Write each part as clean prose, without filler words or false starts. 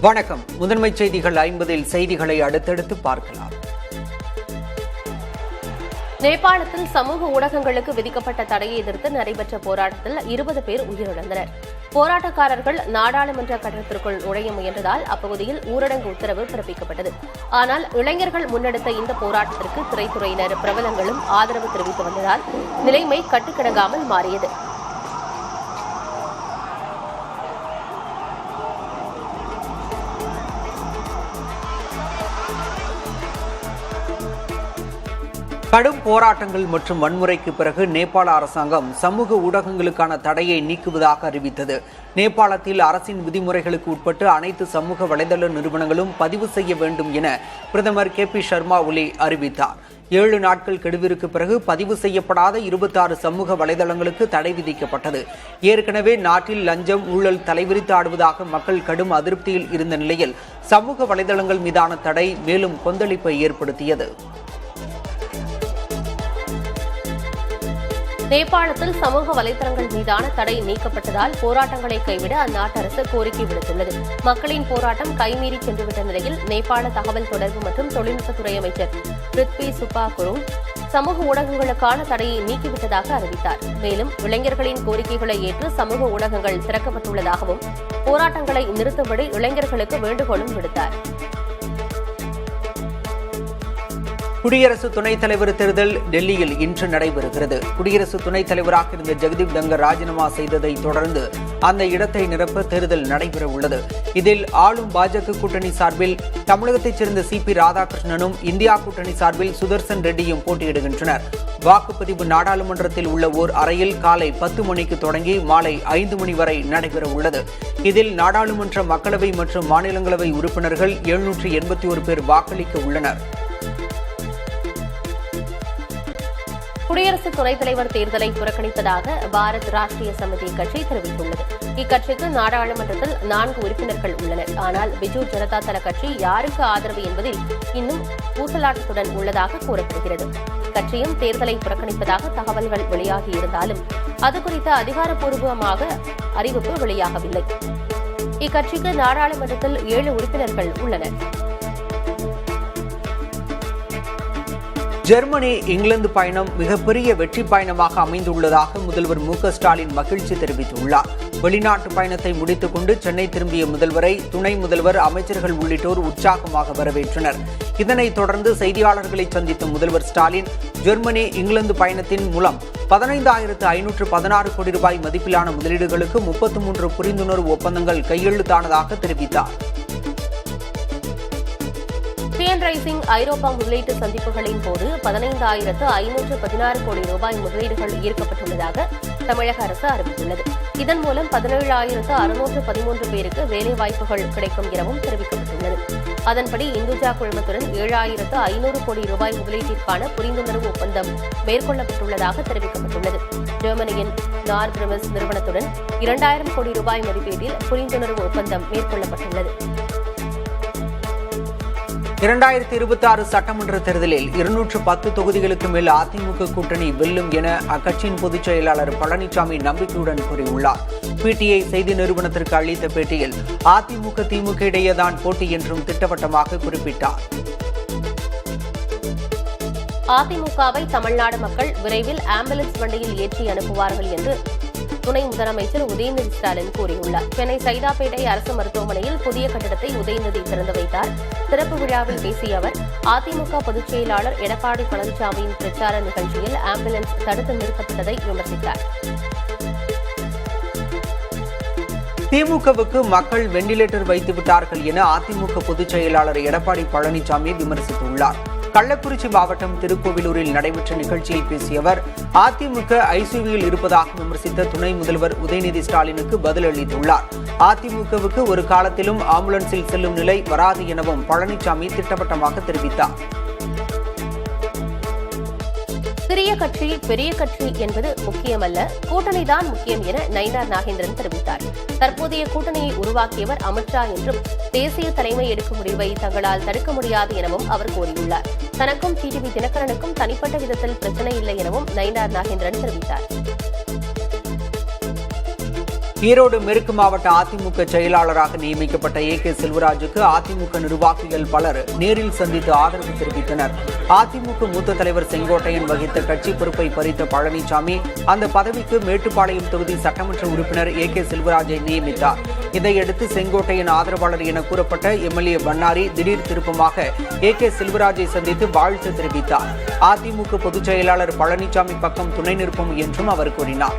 வணக்கம். முதன்மை செய்திகள் 50 செய்திகளை அடுத்தடுத்து பார்க்கலாம். நேபாளத்தில் சமூக ஊடகங்களுக்கு விதிக்கப்பட்ட தடையை எதிர்த்து நடைபெற்ற போராட்டத்தில் 20 பேர் உயிரிழந்தனர். போராட்டக்காரர்கள் நாடாளுமன்ற கட்டடத்திற்குள் நுழைய முயன்றதால் அப்பகுதியில் ஊரடங்கு உத்தரவு பிறப்பிக்கப்பட்டது. ஆனால் இளைஞர்கள் முன்னெடுத்த இந்த போராட்டத்திற்கு திரைத்துறையினர், பிரபலங்களும் ஆதரவு தெரிவித்து வந்ததால் நிலைமை கட்டுக்கிடங்காமல் மாறியது. கடும் போராட்டங்கள் மற்றும் வன்முறைக்கு பிறகு நேபாள அரசாங்கம் சமூக ஊடகங்களுக்கான தடையை நீக்குவதாக அறிவித்தது. நேபாளத்தில் அரசின் விதிமுறைகளுக்கு உட்பட்டு அனைத்து சமூக வலைதள நிறுவனங்களும் பதிவு செய்ய வேண்டும் என பிரதமர் KP சர்மா ஒலி அறிவித்தார். 7 நாட்கள் கெடுவிற்கு பிறகு பதிவு செய்யப்படாத 26 சமூக வலைதளங்களுக்கு தடை விதிக்கப்பட்டது. ஏற்கனவே நாட்டில் லஞ்சம், ஊழல் தலைவிரித்து ஆடுவதாக மக்கள் கடும் அதிருப்தியில் இருந்த நிலையில் சமூக வலைதளங்கள் மீதான தடை மேலும் கொந்தளிப்பை ஏற்படுத்தியது. நேபாளத்தில் சமூக வலைதளங்கள் மீதான தடை நீக்கப்பட்டதால் போராட்டங்களை கைவிட அந்நாட்டு அரசு கோரிக்கை விடுத்துள்ளது. மக்களின் போராட்டம் கைமீறி சென்றுவிட்ட நிலையில் நேபாள தகவல் தொடர்பு மற்றும் தொழில்நுட்பத்துறை அமைச்சர் பிருத்வி சுப்பா குரும் சமூக ஊடகங்களுக்கான தடையை நீக்கிவிட்டதாக அறிவித்தார். மேலும் இளைஞர்களின் கோரிக்கைகளை ஏற்று சமூக ஊடகங்கள் திறக்கப்பட்டுள்ளதாகவும் போராட்டங்களை நிறுத்தும்படி இளைஞர்களுக்கு வேண்டுகோளும் விடுத்தார். குடியரசு துணைத் தலைவர் தேர்தல் டெல்லியில் இன்று நடைபெறுகிறது. குடியரசு துணைத் தலைவராக இருந்த ஜெகதீப் தங்கர் ராஜினாமா செய்ததை தொடர்ந்து அந்த இடத்தை நிரப்ப தேர்தல் நடைபெற உள்ளது. இதில் ஆளும் பாஜக கூட்டணி சார்பில் தமிழகத்தைச் சேர்ந்த CP ராதாகிருஷ்ணனும், இந்தியா கூட்டணி சார்பில் சுதர்சன் ரெட்டியும் போட்டியிடுகின்றனர். வாக்குப்பதிவு நாடாளுமன்றத்தில் உள்ள ஓர் அறையில் காலை 10 மணிக்கு தொடங்கி மாலை 5 மணி வரை நடைபெற உள்ளது. இதில் நாடாளுமன்ற, மக்களவை மற்றும் மாநிலங்களவை உறுப்பினர்கள் 781 பேர் வாக்களிக்க உள்ளனர். குடியரசு துணைத் தலைவர் தேர்தலை புறக்கணிப்பதாக பாரத் ராஷ்டிரிய சமிதி கட்சி தெரிவித்துள்ளது. இக்கட்சிக்கு நாடாளுமன்றத்தில் 4 உறுப்பினர்கள் உள்ளனர். ஆனால் பிஜு ஜனதா தள கட்சி யாருக்கு ஆதரவு என்பதில் இன்னும் ஊசலாட்டத்துடன் உள்ளதாக கூறப்படுகிறது. இக்கட்சியும் தேர்தலை புறக்கணிப்பதாக தகவல்கள் வெளியாகியிருந்தாலும் அது குறித்த அதிகாரப்பூர்வமாக அறிவிப்பு வெளியாகவில்லை. இக்கட்சிக்கு நாடாளுமன்றத்தில் 7 உறுப்பினர்கள் உள்ளனர். ஜெர்மனி இங்கிலாந்து பயணம் மிகப்பெரிய வெற்றி பயணமாக அமைந்துள்ளதாக முதல்வர் MK ஸ்டாலின் மகிழ்ச்சி தெரிவித்துள்ளார். வெளிநாட்டு பயணத்தை முடித்துக் கொண்டு சென்னை திரும்பிய முதல்வரை துணை முதல்வர், அமைச்சர்கள் உள்ளிட்டோர் உற்சாகமாக வரவேற்றனர். இதனைத் தொடர்ந்து செய்தியாளர்களை சந்தித்த முதல்வர் ஸ்டாலின், ஜெர்மனி இங்கிலாந்து பயணத்தின் மூலம் 15,516 கோடி ரூபாய் மதிப்பிலான முதலீடுகளுக்கு 33 புரிந்துணர்வு ஒப்பந்தங்கள் கையெழுத்தானதாக தெரிவித்தார். சிஎன் ரைசிங் ஐரோப்பா முதலீட்டு சந்திப்புகளின் போது 15,516 கோடி ரூபாய் முதலீடுகள் ஈர்க்கப்பட்டுள்ளதாக தமிழக அரசு அறிவித்துள்ளது. இதன் மூலம் 17,613 பேருக்கு வேலைவாய்ப்புகள் கிடைக்கும் எனவும் தெரிவிக்கப்பட்டுள்ளது. அதன்படி இந்துஜா குழுமத்துடன் 7,500 கோடி ரூபாய் முதலீட்டிற்கான புரிந்துணர்வு ஒப்பந்தம் மேற்கொள்ளப்பட்டுள்ளதாக தெரிவிக்கப்பட்டுள்ளது. ஜெர்மனியின் நார்பிரமிஸ் நிறுவனத்துடன் 2,000 கோடி ரூபாய் மதிப்பீட்டில் புரிந்துணர்வு ஒப்பந்தம் மேற்கொள்ளப்பட்டுள்ளது. 2026 சட்டமன்ற தேர்தலில் 210 தொகுதிகளுக்கு மேல் அதிமுக கூட்டணி வெல்லும் என அக்கட்சியின் பொதுச் செயலாளர் பழனிசாமி நம்பிக்கையுடன் கூறியுள்ளார். PTI செய்தி நிறுவனத்திற்கு அளித்த பேட்டியில் அதிமுக, திமுக இடையேதான் போட்டி என்றும் திட்டவட்டமாக குறிப்பிட்டார். அதிமுகவை தமிழ்நாடு மக்கள் விரைவில் ஆம்புலன்ஸ் வண்டியில் ஏற்றி அனுப்புவார்கள் என்று துணை முதலமைச்சர் உதயநிதி ஸ்டாலின் கூறியுள்ளார். சென்னை சைதாப்பேட்டை அரசு மருத்துவமனையில் புதிய கட்டடத்தை உதயநிதி திறந்து வைத்தார். திறப்பு விழாவில் பேசிய அவர், அதிமுக பொதுச் செயலாளர் எடப்பாடி பழனிசாமியின் பிரச்சார நிகழ்ச்சியில் ஆம்புலன்ஸ் தடுத்து நிறுத்தப்பட்டதை விமர்சித்தார். திமுகவுக்கு மக்கள் வெண்டிலேட்டர் வைத்து விட்டார்கள் என அதிமுக பொதுச் செயலாளர் எடப்பாடி பழனிசாமி விமர்சித்துள்ளார். கள்ளக்குறிச்சி மாவட்டம் திருக்கோவிலூரில் நடைபெற்ற நிகழ்ச்சியில் பேசிய அவர், அதிமுக ஐசியூவில் இருப்பதாக விமர்சித்த துணை முதல்வர் உதயநிதி ஸ்டாலினுக்கு பதில் அளித்துள்ளார். அதிமுகவுக்கு ஒரு காலத்திலும் ஆம்புலன்ஸில் செல்லும் நிலை வராது எனவும் பழனிசாமி திட்டவட்டமாக தெரிவித்தார். சிறிய கட்சி, பெரிய கட்சி என்பது முக்கியமல்ல, கூட்டணிதான் முக்கியம் என நயினார் நாகேந்திரன் தெரிவித்தார். தற்போதைய கூட்டணியை உருவாக்கியவர் அமித்ஷா என்றும் தேசிய தலைமை எடுக்கும் முடிவை தங்களால் தடுக்க முடியாது எனவும் அவர் கூறியுள்ளார். தனக்கும் TTV தினகரனுக்கும் தனிப்பட்ட விதத்தில் பிரச்சனை இல்லை எனவும் நயினார் நாகேந்திரன் தெரிவித்தார். ஈரோடு மேற்கு மாவட்ட அதிமுக செயலாளராக நியமிக்கப்பட்ட ஏ.கே. செல்வராஜுக்கு அதிமுக நிர்வாகிகள் பலர் நேரில் சந்தித்து ஆதரவு தெரிவித்தனர். அதிமுக மூத்த தலைவர் செங்கோட்டையன் வகித்த கட்சி பொறுப்பை பறித்த பழனிசாமி அந்த பதவிக்கு மேட்டுப்பாளையம் தொகுதி சட்டமன்ற உறுப்பினர் ஏ.கே. செல்வராஜை நியமித்தார். இதையடுத்து செங்கோட்டையன் ஆதரவாளர் என கூறப்பட்ட எம்எல்ஏ பண்ணாரி திடீர் திருப்பமாக ஏ.கே. செல்வராஜை சந்தித்து வாழ்த்து தெரிவித்தார். அதிமுக பொதுச் செயலாளர் பழனிசாமி பக்கம் துணை நிற்போம் என்றும் அவர் கூறினார்.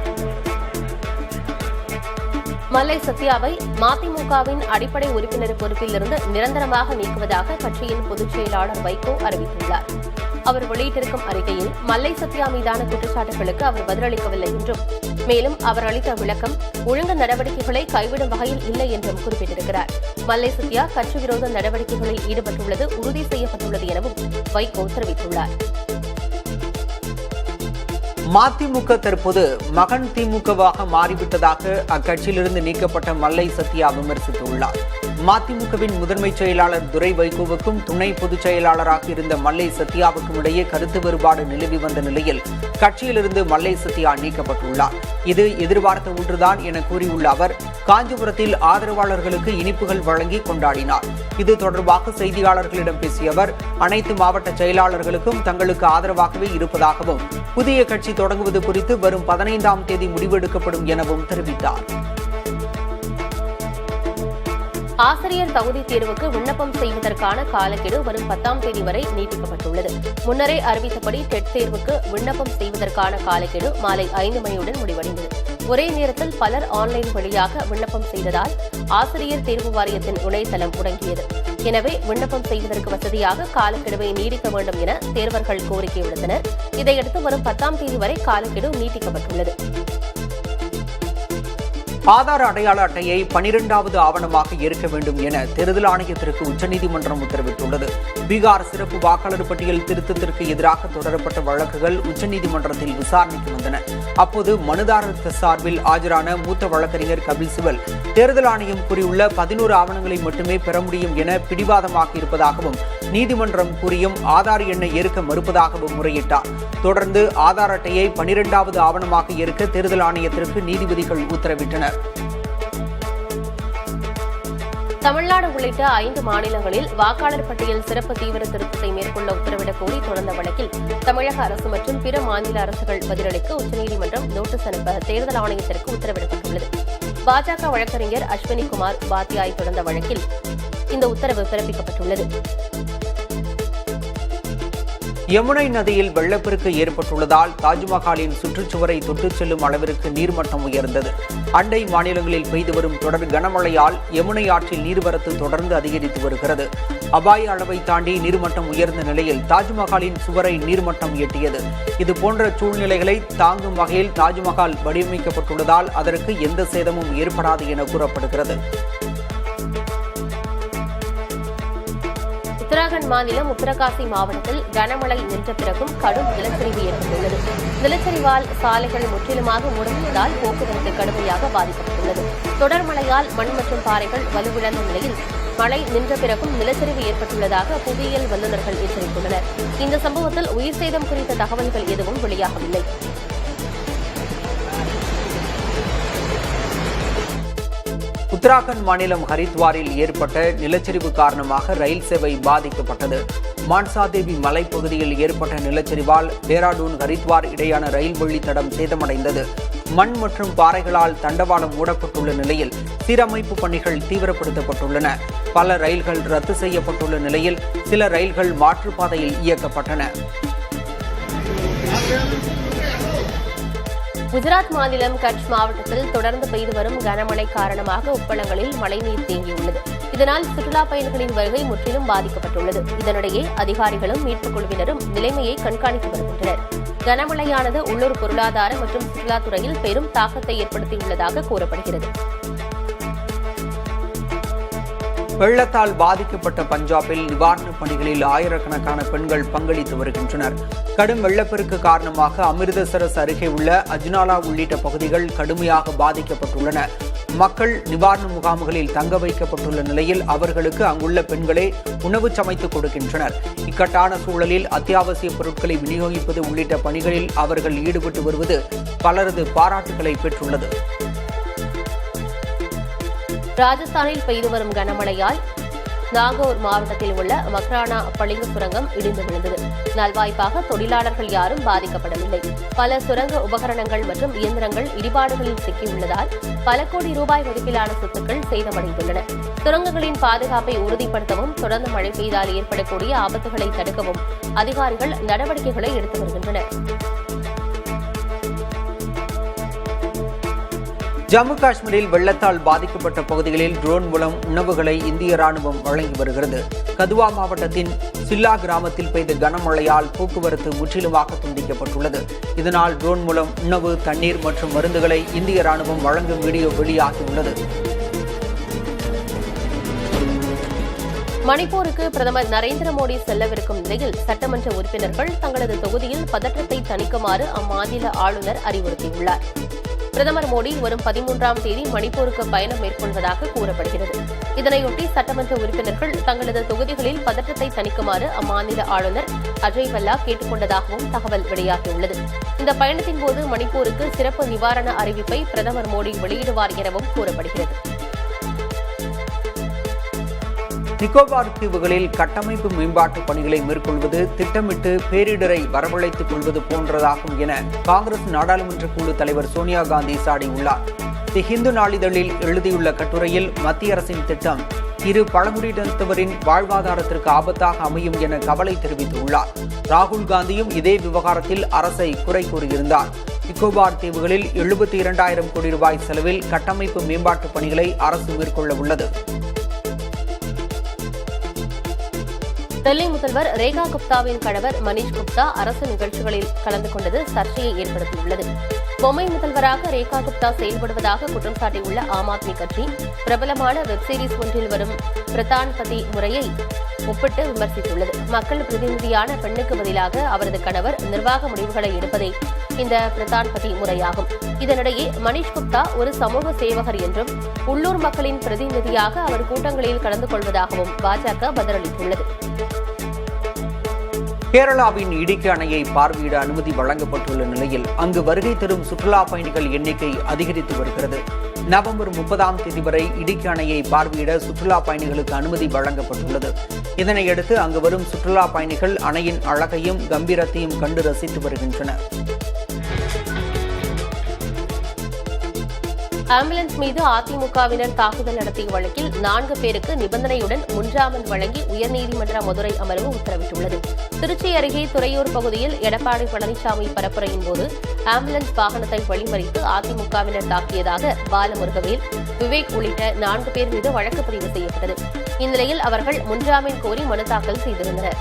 மல்லை சத்யாவை மதிமுகவின் அடிப்படை உறுப்பினர் பொறுப்பிலிருந்து நிரந்தரமாக நீக்குவதாக கட்சியின் பொதுச் செயலாளர் வைகோ அறிவித்துள்ளார். அவர் வெளியிட்டிருக்கும் அறிக்கையில் மல்லை சத்யா மீதான குற்றச்சாட்டுகளுக்கு அவர் பதிலளிக்கவில்லை என்றும், மேலும் அவர் அளித்த விளக்கம் ஒழுங்கு நடவடிக்கைகளை கைவிடும் வகையில் இல்லை என்றும் குறிப்பிட்டிருக்கிறார். மல்லை சத்யா கட்சி விரோத நடவடிக்கைகளில் ஈடுபட்டுள்ளது உறுதி செய்யப்பட்டுள்ளது எனவும் வைகோ தெரிவித்துள்ளார். மதிமுக தற்போது மகன் திமுகவாக மாறிவிட்டதாக அக்கட்சியிலிருந்து நீக்கப்பட்ட மல்லை சத்யா விமர்சித்துள்ளார். மதிமுகவின் முதன்மை செயலாளர் துரை வைகோவுக்கும் துணை பொதுச் செயலாளராக இருந்த மல்லை சத்யாவுக்கும் இடையே கருத்து வேறுபாடு நிலவி வந்த நிலையில் கட்சியிலிருந்து மல்லை சத்யா நீக்கப்பட்டுள்ளார். இது எதிர்பார்த்த ஒன்றுதான் என கூறியுள்ள அவர் காஞ்சிபுரத்தில் ஆதரவாளர்களுக்கு இனிப்புகள் வழங்கி கொண்டாடினார். இது தொடர்பாக செய்தியாளர்களிடம் பேசிய அவர் அனைத்து மாவட்ட செயலாளர்களுக்கும் தங்களுக்கு ஆதரவாகவே இருப்பதாகவும் புதிய கட்சி தொடங்குவது குறித்து வரும் 15ஆம் தேதி முடிவெடுக்கப்படும் எனவும் தெரிவித்தார். ஆசிரியர் தகுதி தேர்வுக்கு விண்ணப்பம் செய்வதற்கான காலக்கெடு வரும் 10ஆம் தேதி வரை நீட்டிக்கப்பட்டுள்ளது. முன்னரே அறிவித்தபடி டெட் தேர்வுக்கு விண்ணப்பம் செய்வதற்கான காலக்கெடு மாலை 5 மணியுடன் முடிவடைந்தது. ஒரே நேரத்தில் பலர் ஆன்லைன் வழியாக விண்ணப்பம் செய்ததால் ஆசிரியர் தேர்வு வாரியத்தின் இணையதளம் முடங்கியது. எனவே விண்ணப்பம் செய்வதற்கு வசதியாக காலக்கெடுவை நீடிக்க வேண்டும் என தேர்வர்கள் கோரிக்கை விடுத்தனர். இதையடுத்து வரும் 10ஆம் தேதி வரை காலக்கெடு நீட்டிக்கப்பட்டுள்ளது. ஆதார் அடையாள அட்டையை 12வது ஆவணமாக ஏற்க வேண்டும் என தேர்தல் ஆணையத்திற்கு உச்சநீதிமன்றம் உத்தரவிட்டுள்ளது. பீகார் சிறப்பு வாக்காளர் பட்டியல் திருத்தத்திற்கு எதிராக தொடரப்பட்ட வழக்குகள் உச்சநீதிமன்றத்தில் விசாரணைக்கு வந்தன. அப்போது மனுதாரர் சார்பில் ஆஜரான மூத்த வழக்கறிஞர் கபில் சிபல் தேர்தல் ஆணையம் கூறியுள்ள 11 ஆவணங்களை மட்டுமே பெற முடியும் என பிடிவாதமாக இருப்பதாகவும் நீதிமன்றம் கூறியும் ஆதார் எண்ணை ஏற்க மறுப்பதாகவும் முறையிட்டார். தொடர்ந்து ஆதார் அட்டையை 12வது ஆவணமாக ஏற்க தேர்தல் ஆணையத்திற்கு நீதிபதிகள் உத்தரவிட்டனர். தமிழ்நாடு உள்ளிட்ட 5 மாநிலங்களில் வாக்காளர் பட்டியல் சிறப்பு தீவிர திருத்தத்தை மேற்கொள்ள உத்தரவிடக் கோரி தொடர்ந்த வழக்கில் தமிழக அரசு மற்றும் பிற மாநில அரசுகள் பதிலளிக்க உச்சநீதிமன்றம் நோட்டீஸ் அனுப்ப தேர்தல் ஆணையத்திற்கு உத்தரவிடப்பட்டுள்ளது. பாஜக வழக்கறிஞர் அஸ்வினி குமார் பாத்தியாய் தொடர்ந்த வழக்கில் இந்த உத்தரவு பிறப்பிக்கப்பட்டுள்ளது. யமுனை நதியில் வெள்ளப்பெருக்கு ஏற்பட்டுள்ளதால் தாஜ்மஹாலின் சுற்றுச்சுவரை தொட்டுச் செல்லும் அளவிற்கு நீர்மட்டம் உயர்ந்தது. அண்டை மாநிலங்களில் பெய்து வரும் தொடர் கனமழையால் யமுனை ஆற்றில் நீர்வரத்து தொடர்ந்து அதிகரித்து வருகிறது. அபாய அளவை தாண்டி நீர்மட்டம் உயர்ந்த நிலையில் தாஜ்மஹாலின் சுவரை நீர்மட்டம் எட்டியது. இதுபோன்ற சூழ்நிலைகளை தாங்கும் வகையில் தாஜ்மஹால் வடிவமைக்கப்பட்டுள்ளதால் அதற்கு எந்த சேதமும் ஏற்படாது என கூறப்படுகிறது. உத்தராகண்ட் மாநிலம் உத்தரகாசி மாவட்டத்தில் கனமழை நின்ற பிறகும் கடும் நிலச்சரிவு ஏற்பட்டுள்ளது. நிலச்சரிவால் சாலைகள் முற்றிலுமாக மூடப்பட்டதால் போக்குவரத்து கடுமையாக பாதிக்கப்பட்டுள்ளது. தொடர் மழையால் மண் மற்றும் பாறைகள் வலுவிழந்த நிலையில் மழை நின்ற பிறகும் நிலச்சரிவு ஏற்பட்டுள்ளதாக புவியியல் வல்லுநர்கள் எச்சரித்துள்ளனர். இந்த சம்பவத்தில் உயிர் சேதம் குறித்த தகவல்கள் எதுவும் வெளியாகவில்லை. உத்தராகண்ட் மாநிலம் ஹரித்வாரில் ஏற்பட்ட நிலச்சரிவு காரணமாக ரயில் சேவை பாதிக்கப்பட்டது. மான்சாதேவி மலைப்பகுதியில் ஏற்பட்ட நிலச்சரிவால் டேராடூன் ஹரித்வார் இடையான ரயில் வழித்தடம் சேதமடைந்தது. மண் மற்றும் பாறைகளால் தண்டவாளம் மூடப்பட்டுள்ள நிலையில் சீரமைப்பு பணிகள் தீவிரப்படுத்தப்பட்டுள்ளன. பல ரயில்கள் ரத்து செய்யப்பட்டுள்ள நிலையில் சில ரயில்கள் மாற்றுப்பாதையில் இயக்கப்பட்டன. குஜராத் மாநிலம் கட்ச் மாவட்டத்தில் தொடர்ந்து பெய்து வரும் கனமழை காரணமாக உப்பளங்களில் மழைநீர் தேங்கியுள்ளது. இதனால் சுற்றுலாப் பயணிகளின் வருகை முற்றிலும் பாதிக்கப்பட்டுள்ளது. இதனிடையே அதிகாரிகளும் மீட்புக் குழுவினரும் நிலைமையை கண்காணித்து வருகின்றனர். கனமழையானது உள்ளூர் பொருளாதார மற்றும் சுற்றுலாத்துறையில் பெரும் தாக்கத்தை ஏற்படுத்தியுள்ளதாக கூறப்படுகிறது. வெள்ளத்தால் பாதிக்கப்பட்ட பஞ்சாபில் நிவாரணப் பணிகளில் ஆயிரக்கணக்கான பெண்கள் பங்களித்து வருகின்றனர். கடும் வெள்ளப்பெருக்கு காரணமாக அமிர்தசரஸ் அருகே உள்ள அஜ்னாலா உள்ளிட்ட பகுதிகள் கடுமையாக பாதிக்கப்பட்டுள்ளன. மக்கள் நிவாரண முகாம்களில் தங்க வைக்கப்பட்டுள்ள நிலையில் அவர்களுக்கு அங்குள்ள பெண்களே உணவு சமைத்து கொடுக்கின்றனர். இக்கட்டான சூழலில் அத்தியாவசிய பொருட்களை விநியோகிப்பது உள்ளிட்ட பணிகளில் அவர்கள் ஈடுபட்டு வருவது பலரது பாராட்டுகளை பெற்றுள்ளது. ராஜஸ்தானில் பெய்து வரும் கனமழையால் நாகோர் மாவட்டத்தில் உள்ள மக்ரானா பளிங்கு சுரங்கம் இடிந்து விழுந்தது. நல்வாய்ப்பாக தொழிலாளர்கள் யாரும் பாதிக்கப்படவில்லை. பல சுரங்க உபகரணங்கள் மற்றும் இயந்திரங்கள் இடிபாடுகளில் சிக்கியுள்ளதால் பல கோடி ரூபாய் மதிப்பிலான சொத்துக்கள் சேதமடைந்துள்ளன. சுரங்கங்களின் பாதுகாப்பை உறுதிப்படுத்தவும் தொடர்ந்து மழை பெய்தால் ஏற்படக்கூடிய ஆபத்துகளை தடுக்கவும் அதிகாரிகள் நடவடிக்கைகளை எடுத்து வருகின்றனர். ஜம்மு காஷ்மீரில் வெள்ளத்தால் பாதிக்கப்பட்ட பகுதிகளில் ட்ரோன் மூலம் உணவுகளை இந்திய ராணுவம் வழங்கி வருகிறது. கதுவா மாவட்டத்தின் சில்லா கிராமத்தில் பெய்த கனமழையால் போக்குவரத்து முற்றிலுமாக துண்டிக்கப்பட்டுள்ளது. இதனால் ட்ரோன் மூலம் உணவு, தண்ணீர் மற்றும் மருந்துகளை இந்திய ராணுவம் வழங்கும் வீடியோ வெளியாகியுள்ளது. மணிப்பூருக்கு பிரதமர் நரேந்திர மோடி செல்லவிருக்கும் நிலையில் சட்டமன்ற உறுப்பினர்கள் தங்களது தொகுதியில் பதற்றத்தை தணிக்குமாறு அம்மாநில ஆளுநர் அறிவுறுத்தியுள்ளார். பிரதமர் மோடி வரும் 13ஆம் தேதி மணிப்பூருக்கு பயணம் மேற்கொள்வதாக கூறப்படுகிறது. இதனையொட்டி சட்டமன்ற உறுப்பினர்கள் தங்களது தொகுதிகளில் பதற்றத்தை தணிக்குமாறு அம்மாநில ஆளுநர் அஜய் பல்லா கேட்டுக் கொண்டதாகவும் தகவல் வெளியாகியுள்ளது. இந்த பயணத்தின் போது மணிப்பூருக்கு சிறப்பு நிவாரண அறிவிப்பை பிரதமர் மோடி வெளியிடுவார் எனவும் கூறப்படுகிறது. நிக்கோபார் தீவுகளில் கட்டமைப்பு மேம்பாட்டு பணிகளை மேற்கொள்வது திட்டமிட்டு பேரிடரை வரவழைத்துக் கொள்வது போன்றதாகும் என காங்கிரஸ் நாடாளுமன்ற குழு தலைவர் சோனியா காந்தி சாடியுள்ளார். தி ஹிந்து நாளிதழில் எழுதியுள்ள கட்டுரையில் மத்திய அரசின் திட்டம் இரு பழங்குடியினத்தவரின் வாழ்வாதாரத்திற்கு ஆபத்தாக அமையும் என கவலை தெரிவித்துள்ளார். ராகுல் காந்தியும் இதே விவகாரத்தில் அரசை குறை கூறியிருந்தார். நிக்கோபார் தீவுகளில் 72,000 கோடி ரூபாய் செலவில் கட்டமைப்பு மேம்பாட்டு பணிகளை அரசு மேற்கொள்ள உள்ளது. டெல்லி முதல்வர் ரேகா குப்தாவின் கணவர் மணீஷ் குப்தா அரசு நிகழ்ச்சிகளில் கலந்து கொண்டது சர்ச்சையை ஏற்படுத்தியுள்ளது. பொம்மை முதல்வராக ரேகா குப்தா செயல்படுவதாக குற்றம் சாட்டியுள்ள ஆம் ஆத்மி கட்சி பிரபலமான வெப்சீரிஸ் ஒன்றில் வரும் பிரதான் பதி முறையை ஒப்பிட்டு விமர்சித்துள்ளது. மக்கள் பிரதிநிதியான பெண்ணுக்கு பதிலாக அவரது கணவர் நிர்வாக முடிவுகளை எடுப்பதே இந்த பிரதான் பதி முறையாகும். இதனிடையே மணீஷ் குப்தா ஒரு சமூக சேவகர் என்றும் உள்ளூர் மக்களின் பிரதிநிதியாக அவர் கூட்டங்களில் கலந்து கொள்வதாகவும் பாஜக பதிலளித்துள்ளது. கேரளாவின் இடுக்கி அணையை பார்வையிட அனுமதி வழங்கப்பட்டுள்ள நிலையில் அங்கு வருகை தரும் சுற்றுலா பயணிகள் எண்ணிக்கை அதிகரித்து வருகிறது. நவம்பர் 30ஆம் தேதி வரை இடுக்கி அணையை பார்வையிட சுற்றுலா பயணிகளுக்கு அனுமதி வழங்கப்பட்டுள்ளது. இதனையடுத்து அங்கு வரும் சுற்றுலா பயணிகள் அணையின் அழகையும் கம்பீரத்தையும் கண்டு ரசித்து வருகின்றனர். ஆம்புலன்ஸ் மீது அதிமுகவினர் தாக்குதல் நடத்திய வழக்கில் 4 பேருக்கு நிபந்தனையுடன் முன்ஜாமீன் வழங்கி உயர்நீதிமன்ற மதுரை அமர்வு உத்தரவிட்டுள்ளது. திருச்சி அருகே துறையூர் பகுதியில் எடப்பாடி பழனிசாமி பரப்புரையின் போது ஆம்புலன்ஸ் வாகனத்தை வழிமறித்து அதிமுகவினர் தாக்கியதாக பாலமுருகவேல், விவேக் உள்ளிட்ட 4 பேர் மீது வழக்கு பதிவு செய்யப்பட்டது. இந்நிலையில் அவர்கள் முன்ஜாமீன் கோரி மனு தாக்கல் செய்திருந்தனர்.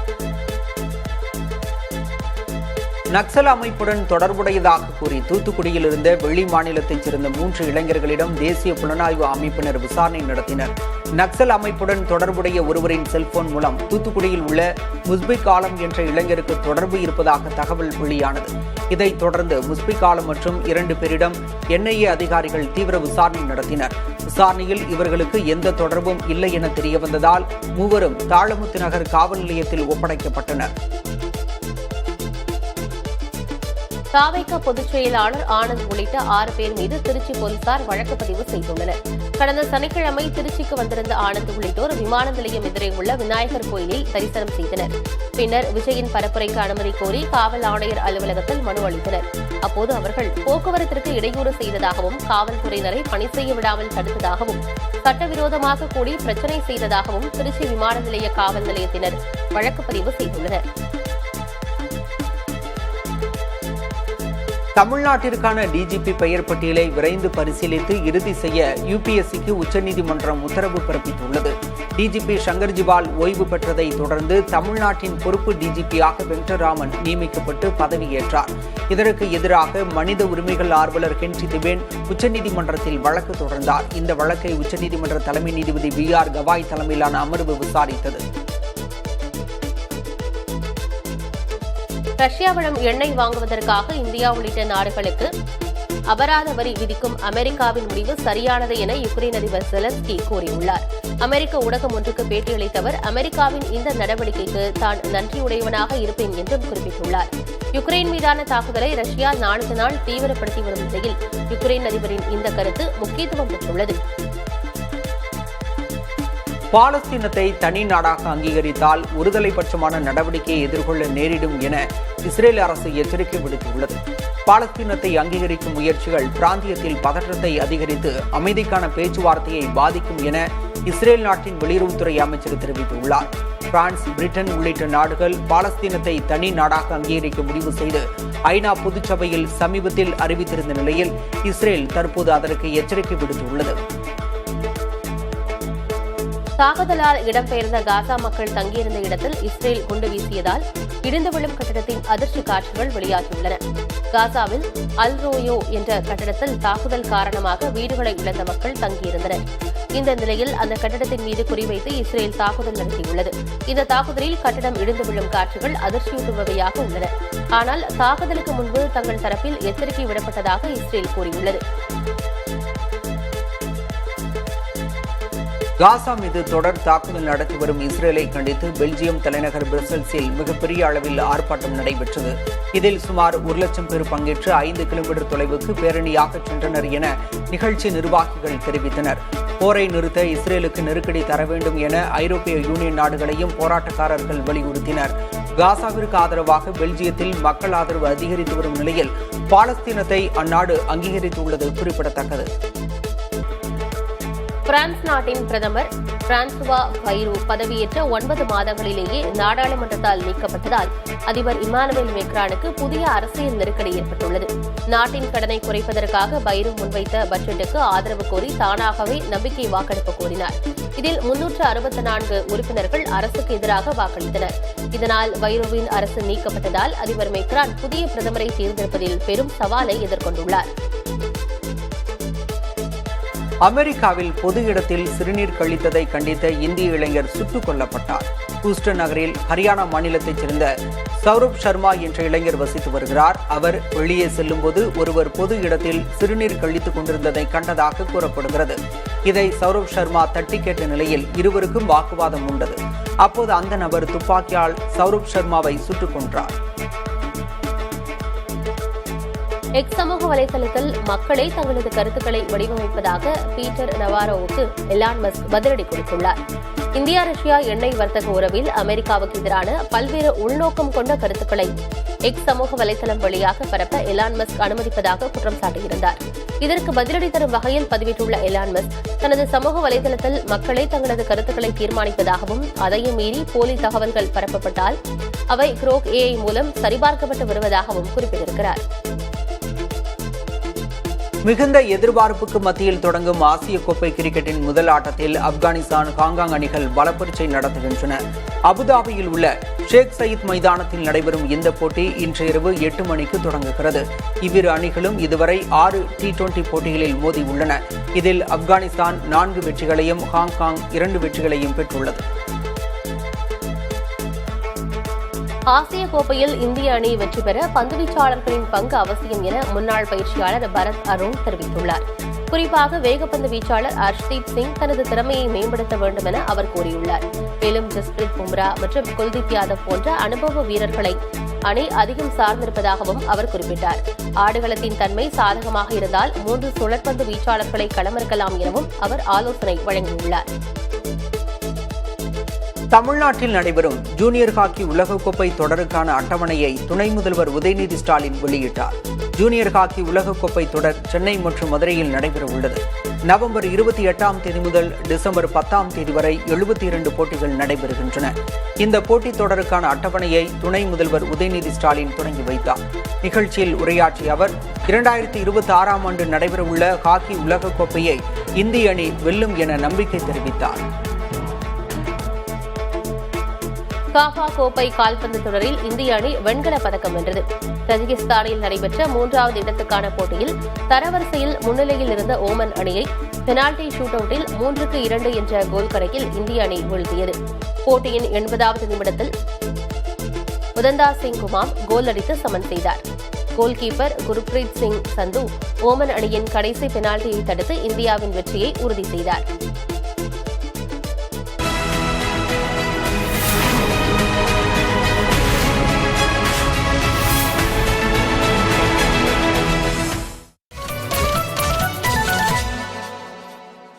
நக்சல் அமைப்புடன் தொடர்புடையதாக கூறி தூத்துக்குடியில் இருந்த வெளி மாநிலத்தைச் சேர்ந்த 3 இளைஞர்களிடம் தேசிய புலனாய்வு அமைப்பினர் விசாரணை நடத்தினர். நக்சல் அமைப்புடன் தொடர்புடைய ஒருவரின் செல்போன் மூலம் தூத்துக்குடியில் உள்ள முஸ்பிக் ஆலம் என்ற இளைஞருக்கு தொடர்பு இருப்பதாக தகவல் வெளியானது. இதைத் தொடர்ந்து முஸ்பிக் ஆலம் மற்றும் 2 பேரிடம் NIA அதிகாரிகள் தீவிர விசாரணை நடத்தினர். விசாரணையில் இவர்களுக்கு எந்த தொடர்பும் இல்லை என தெரியவந்ததால் மூவரும் தாளமுத்து நகர் காவல் நிலையத்தில் ஒப்படைக்கப்பட்டனர். தாவேகா பொதுச் செயலாளர் ஆனந்த் உள்ளிட்ட 6 பேர் மீது திருச்சி போலீசார் வழக்கு பதிவு செய்துள்ளனர். கடந்த சனிக்கிழமை திருச்சிக்கு வந்திருந்த ஆனந்த் உள்ளிட்டோர் விமான நிலையம் எதிரே உள்ள விநாயகர் கோயிலில் தரிசனம் செய்தனர். பின்னர் விஜயின் பரப்புரைக்கு அனுமதி கோரி காவல் ஆணையர் அலுவலகத்தில் மனு அளித்தனர். அப்போது அவர்கள் போக்குவரத்திற்கு இடையூறு செய்ததாகவும் காவல்துறையினரை பணி செய்ய விடாமல் தடுத்ததாகவும் சட்டவிரோதமாக கூடி பிரச்சினை செய்ததாகவும் திருச்சி விமான நிலைய காவல் நிலையத்தினர் வழக்கு பதிவு செய்துள்ளனர். தமிழ்நாட்டிற்கான டிஜிபி பெயர் பட்டியலை விரைந்து பரிசீலித்து இறுதி செய்ய UPSCக்கு உச்சநீதிமன்றம் உத்தரவு பிறப்பித்துள்ளது. டிஜிபி சங்கர் ஜிவால் ஓய்வு பெற்றதை தொடர்ந்து தமிழ்நாட்டின் பொறுப்பு டிஜிபியாக வெங்கடராமன் நியமிக்கப்பட்டு பதவியேற்றார். இதற்கு எதிராக மனித உரிமைகள் ஆர்வலர் ஹென்றி திபேன் உச்சநீதிமன்றத்தில் வழக்கு தொடர்ந்தார். இந்த வழக்கை உச்சநீதிமன்ற தலைமை நீதிபதி BR கவாய் தலைமையிலான அமர்வு விசாரித்தது. ரஷ்யாவிடம் எண்ணெய் வாங்குவதற்காக இந்தியா உள்ளிட்ட நாடுகளுக்கு அபராத வரி விதிக்கும் அமெரிக்காவின் முடிவு சரியானது என யுக்ரைன் அதிபர் செலன்ஸ்கி கூறியுள்ளார். அமெரிக்க ஊடகம் ஒன்றுக்கு பேட்டியளித்த அவர் அமெரிக்காவின் இந்த நடவடிக்கைக்கு தான் நன்றியுடையவனாக இருப்பேன் என்றும் குறிப்பிட்டுள்ளார். யுக்ரைன் மீதான தாக்குதலை ரஷ்யா நாளுக்கு நாள் தீவிரப்படுத்தி வரும் நிலையில் யுக்ரைன் அதிபரின் இந்த கருத்து முக்கியத்துவம் பெற்றுள்ளது. பாலஸ்தீனத்தை தனி நாடாக அங்கீகரித்தால் ஒருதலைபட்சமான நடவடிக்கையை எதிர்கொள்ள நேரிடும் என இஸ்ரேல் அரசு எச்சரிக்கை விடுத்துள்ளது. பாலஸ்தீனத்தை அங்கீகரிக்கும் முயற்சிகள் பிராந்தியத்தில் பதற்றத்தை அதிகரித்து அமைதிக்கான பேச்சுவார்த்தையை பாதிக்கும் என இஸ்ரேல் நாட்டின் வெளியுறவுத்துறை அமைச்சர் தெரிவித்துள்ளார். பிரான்ஸ், பிரிட்டன் உள்ளிட்ட நாடுகள் பாலஸ்தீனத்தை தனி நாடாக அங்கீகரிக்க முடிவு செய்து ஐநா பொதுச்சபையில் சமீபத்தில் அறிவித்திருந்த நிலையில் இஸ்ரேல் தற்போது அதற்கு எச்சரிக்கை விடுத்துள்ளது. தாக்குதலால் இடம்பெயர்ந்த காசா மக்கள் தங்கியிருந்த இடத்தில் இஸ்ரேல் குண்டு வீசியதால் இடிந்து விழும் கட்டடத்தின் அதிர்ச்சி காட்சிகள் வெளியாகியுள்ளன. காசாவில் அல் ரோயோ என்ற கட்டடத்தில் தாக்குதல் காரணமாக வீடுகளை இழந்த மக்கள் தங்கியிருந்தனர். இந்த நிலையில் அந்த கட்டடத்தின் மீது குறிவைத்து இஸ்ரேல் தாக்குதல் நடத்தியுள்ளது. இந்த தாக்குதலில் கட்டடம் இடிந்து விழும் காட்சிகள் அதிர்ச்சியூட்டுபவையாக உள்ளன. ஆனால் தாக்குதலுக்கு முன்பு தங்கள் தரப்பில் எச்சரிக்கை விடப்பட்டதாக இஸ்ரேல் கூறியுள்ளது. காசா மீது தொடர் தாக்குதல் நடத்தி வரும் இஸ்ரேலை கண்டித்து பெல்ஜியம் தலைநகர் பிரசல்ஸில் மிகப்பெரிய அளவில் ஆர்ப்பாட்டம் நடைபெற்றது. இதில் சுமார் 1,00,000 பேர் பங்கேற்று 5 கிலோமீட்டர் தொலைவுக்கு பேரணியாக சென்றனர் என நிகழ்ச்சி நிர்வாகிகள் தெரிவித்தனர். போரை நிறுத்த இஸ்ரேலுக்கு நெருக்கடி தர வேண்டும் என ஐரோப்பிய யூனியன் நாடுகளையும் போராட்டக்காரர்கள் வலியுறுத்தினர். காசாவிற்கு ஆதரவாக பெல்ஜியத்தில் மக்கள் ஆதரவு அதிகரித்து வரும் நிலையில் பாலஸ்தீனத்தை அந்நாடு அங்கீகரித்துள்ளது குறிப்பிடத்தக்கது. பிரான்ஸ் நாட்டின் பிரதமர் பிரான்சுவா பைரோ பதவியேற்ற 9 மாதங்களிலேயே நாடாளுமன்றத்தால் நீக்கப்பட்டதால் அதிபர் இமானுவேல் மேக்ரானுக்கு புதிய அரசியல் நெருக்கடி ஏற்பட்டுள்ளது. நாட்டின் கடனை குறைப்பதற்காக பைரோ முன்வைத்த பட்ஜெட்டுக்கு ஆதரவு கோரி தானாகவே நம்பிக்கை வாக்கெடுப்பு கோரினார். இதில் 364 உறுப்பினர்கள் அரசுக்கு எதிராக வாக்களித்தனர். இதனால் பைரோவின் அரசு நீக்கப்பட்டதால் அதிபர் மேக்ரான் புதிய பிரதமரை தேர்ந்தெடுப்பதில் பெரும் சவாலை எதிர்கொண்டுள்ளார். அமெரிக்காவில் பொது இடத்தில் சிறுநீர் கழித்ததை கண்டித்த இந்திய இளைஞர் சுட்டுக் கொல்லப்பட்டார். ஹூஸ்டன் நகரில் ஹரியானா மாநிலத்தைச் சேர்ந்த சௌரப் சர்மா என்ற இளைஞர் வசித்து வருகிறார். அவர் வெளியே செல்லும்போது ஒருவர் பொது இடத்தில் சிறுநீர் கழித்துக் கொண்டிருந்ததை கண்டதாக கூறப்படுகிறது. இதை சௌரப் சர்மா தட்டி கேட்ட நிலையில் இருவருக்கும் வாக்குவாதம் உண்டது. அப்போது அந்த நபர் துப்பாக்கியால் சௌரப் சர்மாவை சுட்டுக் கொன்றார். எக்ஸ் சமூக வலைதளத்தில் மக்களே தங்களது கருத்துக்களை வடிவமைப்பதாக பீட்டர் நவாரோவுக்கு எலான் மஸ்க் பதிலடி கொடுத்துள்ளார். இந்தியா ரஷ்யா எண்ணெய் வர்த்தக உறவில் அமெரிக்காவுக்கு எதிரான பல்வேறு உள்நோக்கம் கொண்ட கருத்துக்களை எக்ஸ் சமூக வலைதளம் வழியாக பரப்ப எலான் மஸ்க் அனுமதிப்பதாக குற்றம் சாட்டியிருந்தார். இதற்கு பதிலடி தரும் வகையில் பதிவிட்டுள்ள எலான் மஸ்க் தனது சமூக வலைதளத்தில் மக்களே தங்களது கருத்துக்களை தீர்மானிப்பதாகவும் அதையும் மீறி போலி தகவல்கள் பரப்பப்பட்டால் அவை குரோக் AI மூலம் சரிபார்க்கப்பட்டு வருவதாகவும் குறிப்பிட்டிருக்கிறார். மிகுந்த எதிர்பார்ப்புக்கு மத்தியில் தொடங்கும் ஆசிய கோப்பை கிரிக்கெட்டின் முதல் ஆட்டத்தில் ஆப்கானிஸ்தான், ஹாங்காங் அணிகள் பலப்பரீட்சை நடத்துகின்றன. அபுதாபியில் உள்ள ஷேக் சயீத் மைதானத்தில் நடைபெறும் இந்த போட்டி இன்று இரவு 8 மணிக்கு தொடங்குகிறது. இவ்விரு அணிகளும் இதுவரை 6 T20 போட்டிகளில் மோதியுள்ளன. இதில் ஆப்கானிஸ்தான் 4 வெற்றிகளையும் ஹாங்காங் 2 வெற்றிகளையும் பெற்றுள்ளது. ஆசிய கோப்பையில் இந்திய அணி வெற்றி பெற பந்துவீச்சாளர்களின் பங்கு அவசியம் என முன்னாள் பயிற்சியாளர் பரத் அருண் தெரிவித்துள்ளார். குறிப்பாக வேகப்பந்து வீச்சாளர் ஹர்ஷ்தீப் சிங் தனது திறமையை மேம்படுத்த வேண்டும் என அவர் கூறியுள்ளார். மேலும் ஜஸ்பிரீத் பும்ரா மற்றும் குல்தீப் யாதவ் போன்ற அனுபவ வீரர்களை அணி அதிகம் சார்ந்திருப்பதாகவும் அவர் குறிப்பிட்டார். ஆடுகளத்தின் தன்மை சாதகமாக இருந்தால் 3 சுழற்பந்து வீச்சாளர்களை களமிறக்கலாம் எனவும் அவர் ஆலோசனை வழங்கியுள்ளார். தமிழ்நாட்டில் நடைபெறும் ஜூனியர் ஹாக்கி உலகக்கோப்பை தொடருக்கான அட்டவணையை துணை முதல்வர் உதயநிதி ஸ்டாலின் வெளியிட்டார். ஜூனியர் ஹாக்கி உலகக்கோப்பை தொடர் சென்னை மற்றும் மதுரையில் நடைபெறவுள்ளது. நவம்பர் 28ஆம் தேதி முதல் டிசம்பர் 10ஆம் தேதி வரை 72 போட்டிகள் நடைபெறுகின்றன. இந்த போட்டித் தொடருக்கான அட்டவணையை துணை முதல்வர் உதயநிதி ஸ்டாலின் தொடங்கி வைத்தார். நிகழ்ச்சியில் உரையாற்றிய அவர் 2026ஆம் ஆண்டு நடைபெறவுள்ள ஹாக்கி உலகக்கோப்பையை இந்திய அணி வெல்லும் என நம்பிக்கை தெரிவித்தார். காஃபா கோப்பை கால்பந்து தொடரில் இந்திய அணி வெண்கலப் பதக்கம் வென்றது. தஜிகிஸ்தானில் நடைபெற்ற 3வது இடத்துக்கான போட்டியில் தரவரிசையில் முன்னிலையில் இருந்த ஓமன் அணியை பெனால்டி ஷூட் அவுட்டில் 3-2 என்ற கோல் கணக்கில் இந்திய அணி வீழ்த்தியது. போட்டியின் 80வது நிமிடத்தில் உதந்தா சிங் குமாம் கோல் அடித்து சமன் செய்தார். Goal keeper Gurpreet Singh Sandhu Oman அணியின் கடைசி பெனால்டியை தடுத்து இந்தியாவின் வெற்றியை உறுதி செய்தார்.